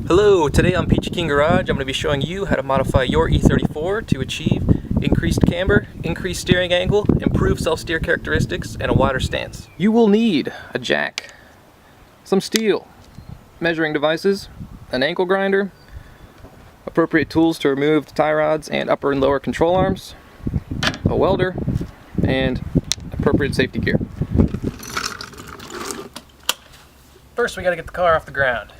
Hello, today on Peachy King Garage I'm going to be showing you how to modify your E34 to achieve increased camber, increased steering angle, improved self-steer characteristics, and a wider stance. You will need a jack, some steel, measuring devices, an ankle grinder, appropriate tools to remove the tie rods and upper and lower control arms, a welder, and appropriate safety gear. First we got to get the car off the ground.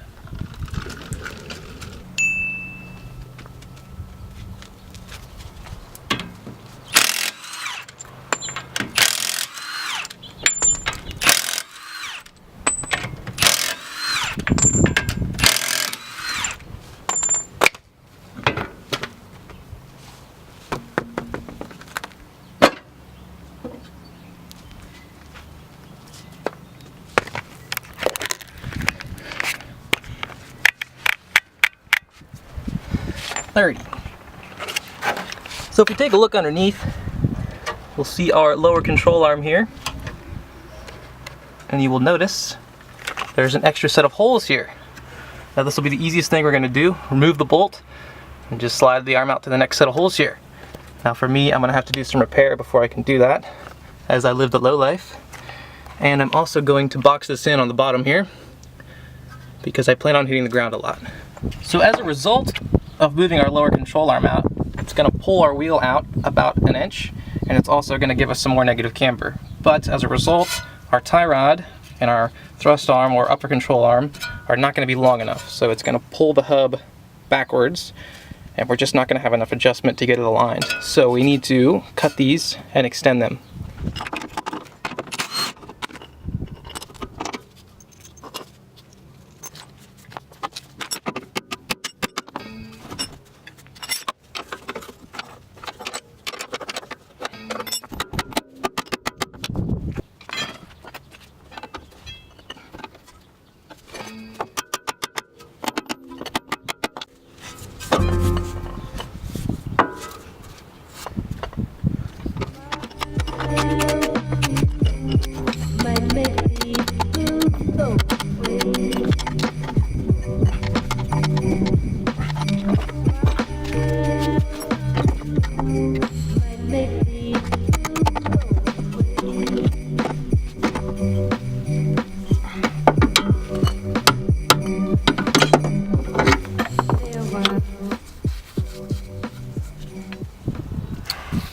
So if we take a look underneath, we'll see our lower control arm here, and you will notice there's an extra set of holes here. Now this will be the easiest thing we're going to do. Remove the bolt and just slide the arm out to the next set of holes here. Now for me, I'm going to have to do some repair before I can do that, as I lived a low life. And I'm also going to box this in on the bottom here because I plan on hitting the ground a lot. So as a result of moving our lower control arm out, it's going to pull our wheel out about an inch, and it's also going to give us some more negative camber. But as a result, our tie rod and our thrust arm or upper control arm are not going to be long enough, so it's going to pull the hub backwards, and we're just not going to have enough adjustment to get it aligned. So we need to cut these and extend them.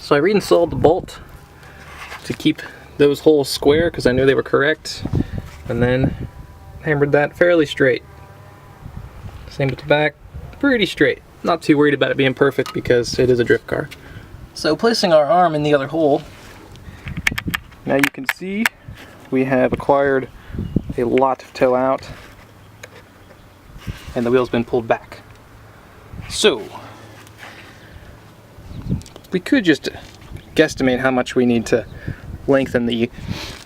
So I reinstalled the bolt to keep those holes square because I knew they were correct, and then hammered that fairly straight. Same with the back, pretty straight. Not too worried about it being perfect because it is a drift car. So placing our arm in the other hole, now you can see we have acquired a lot of toe out and the wheel's been pulled back. So we could just guesstimate how much we need to lengthen the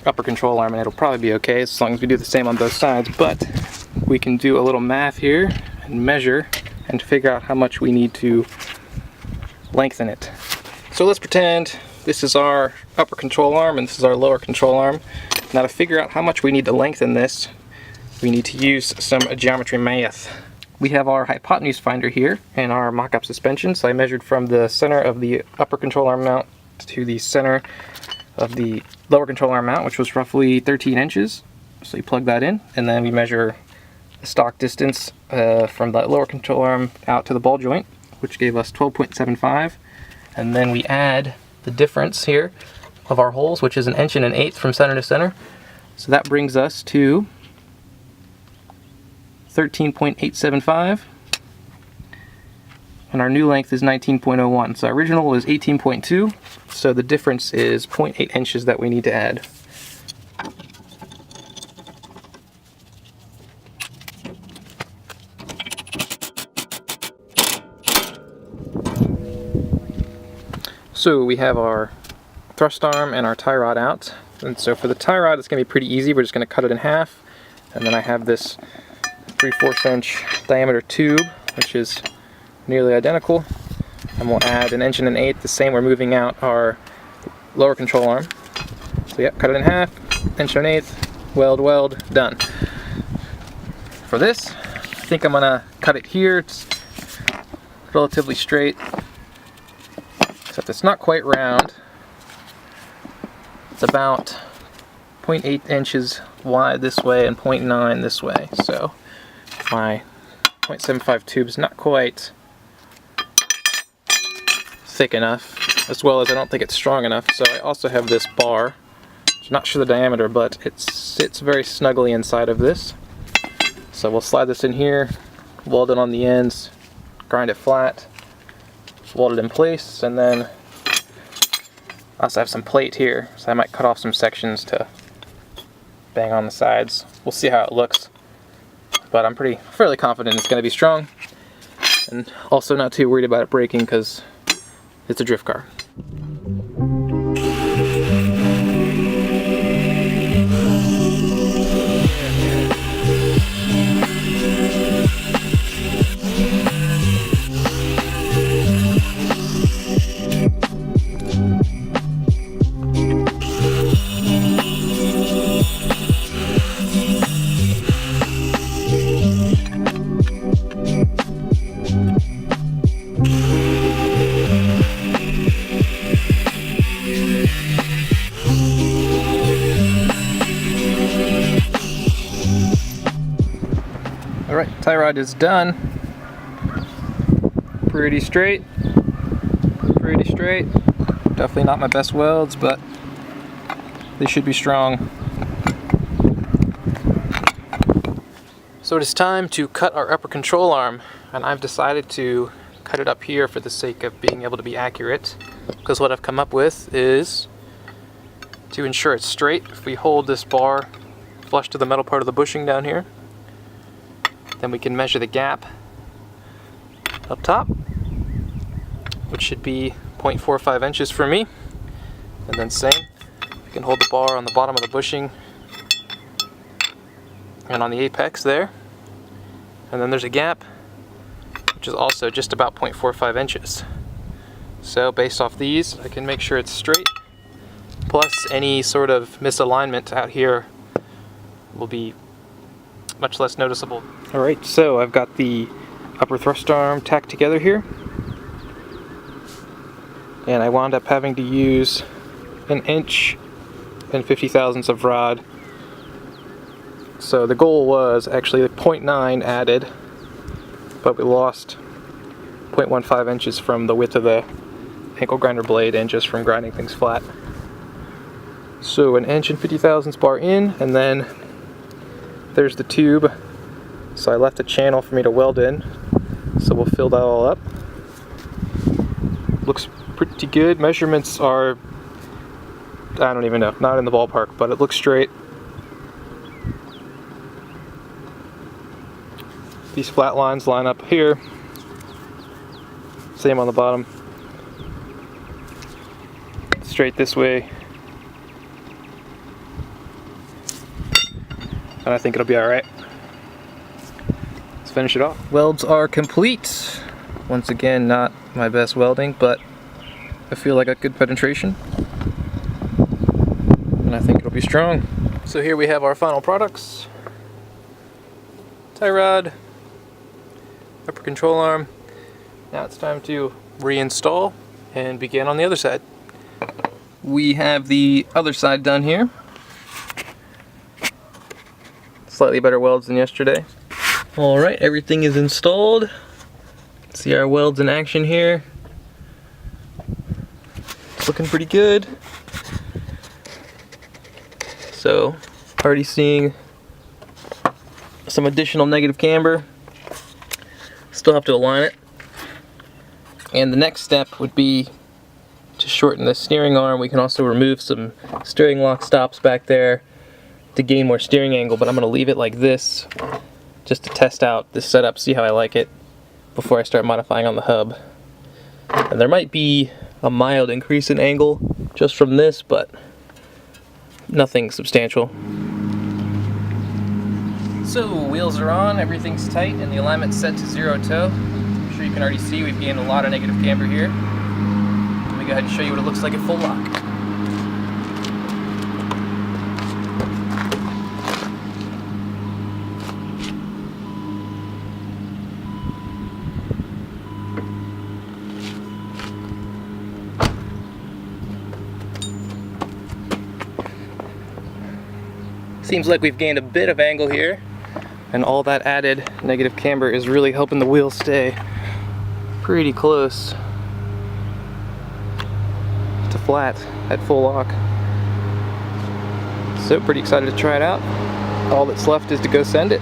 upper control arm, and it'll probably be okay as long as we do the same on both sides, but we can do a little math here and measure and figure out how much we need to lengthen it. So let's pretend this is our upper control arm and this is our lower control arm. Now to figure out how much we need to lengthen this, we need to use some geometry math. We have our hypotenuse finder here and our mock-up suspension. So I measured from the center of the upper control arm mount to the center of the lower control arm mount, which was roughly 13 inches. So you plug that in, and then we measure the stock distance from the lower control arm out to the ball joint, which gave us 12.75. And then we add the difference here of our holes, which is 1 1/8 inches from center to center. So that brings us to 13.875, and our new length is 19.01. So our original was 18.2, so the difference is 0.8 inches that we need to add. So we have our thrust arm and our tie rod out, and so for the tie rod it's going to be pretty easy. We're just going to cut it in half, and then I have this 3/4 inch diameter tube, which is nearly identical, and we'll add 1 1/8 inches, the same. We're moving out our lower control arm. So yeah, cut it in half, 1 1/8 inches, weld, done. For this, think I'm gonna cut it here. It's relatively straight, except it's not quite round. It's about 0.8 inches wide this way and 0.9 this way. So my 0.75 tube is not quite thick enough, as well as I don't think it's strong enough. So I also have this bar. I'm not sure the diameter, but it sits very snugly inside of this. So we'll slide this in here, weld it on the ends, grind it flat, weld it in place, and then I also have some plate here, so I might cut off some sections to bang on the sides. We'll see how it looks, but I'm fairly confident it's going to be strong, and also not too worried about it breaking because it's a drift car. Alright, tie rod is done. Pretty straight. Definitely not my best welds, but they should be strong. So it is time to cut our upper control arm, and I've decided to cut it up here for the sake of being able to be accurate, because what I've come up with is to ensure it's straight. If we hold this bar flush to the metal part of the bushing down here, then we can measure the gap up top, which should be 0.45 inches for me. And then same, you can hold the bar on the bottom of the bushing and on the apex there. And then there's a gap, which is also just about 0.45 inches. So based off these, I can make sure it's straight, plus any sort of misalignment out here will be much less noticeable. Alright, so I've got the upper thrust arm tacked together here, and I wound up having to use 1 inch and 50 thousandths of rod. So the goal was actually 0.9 added, but we lost 0.15 inches from the width of the ankle grinder blade and just from grinding things flat. So 1 inch and 50 thousandths bar in, and then there's the tube. So I left a channel for me to weld in, so we'll fill that all up. Looks pretty good. Measurements are, I don't even know, not in the ballpark, but it looks straight. These flat lines line up here, same on the bottom, straight this way, and I think it'll be alright. Let's finish it off. Welds are complete. Once again, not my best welding, but I feel like I got good penetration, and I think it'll be strong. So here we have our final products. Tie rod, upper control arm. Now it's time to reinstall and begin on the other side. We have the other side done here. Slightly better welds than yesterday. Alright, everything is installed. See our welds in action here. It's looking pretty good. So, already seeing some additional negative camber. Still have to align it. And the next step would be to shorten the steering arm. We can also remove some steering lock stops back there to gain more steering angle, but I'm going to leave it like this just to test out this setup, see how I like it before I start modifying on the hub. And there might be a mild increase in angle just from this, but nothing substantial. So wheels are on, everything's tight, and the alignment's set to 0 toe. I'm sure you can already see we've gained a lot of negative camber here. Let me go ahead and show you what it looks like at full lock. Seems like we've gained a bit of angle here, and all that added negative camber is really helping the wheel stay pretty close to flat at full lock. So pretty excited to try it out. All that's left is to go send it.